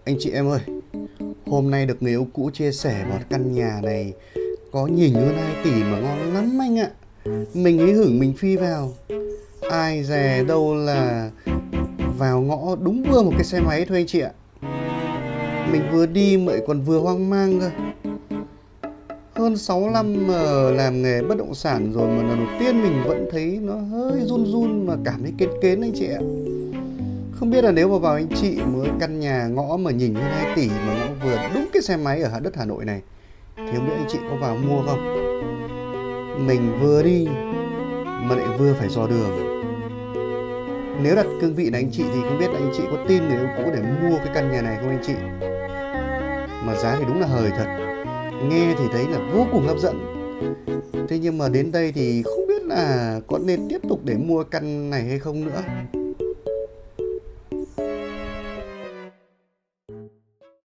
Anh chị em ơi, hôm nay được người yêu cũ chia sẻ một căn nhà này có nhìn hơn 2 tỷ mà ngon lắm anh ạ. Mình ấy hưởng mình phi vào. Ai dè đâu là vào ngõ đúng vừa một cái xe máy thôi anh chị ạ. Mình vừa đi mà còn vừa hoang mang cơ. Hơn 6 năm mà làm nghề bất động sản rồi mà lần đầu tiên mình vẫn thấy nó hơi run run mà cảm thấy kén kén anh chị ạ. Không biết là nếu mà vào anh chị mới căn nhà ngõ mà nhìn hơn 2 tỷ mà nó vừa đúng cái xe máy ở đất Hà Nội này thì không biết anh chị có vào mua không? Mình vừa đi mà lại vừa phải dò đường. Nếu đặt cương vị là anh chị thì không biết là anh chị có tin người yêu cũ để mua cái căn nhà này không anh chị? Mà giá thì đúng là hời thật. Nghe thì thấy là vô cùng hấp dẫn. Thế nhưng mà đến đây thì không biết là có nên tiếp tục để mua căn này hay không nữa.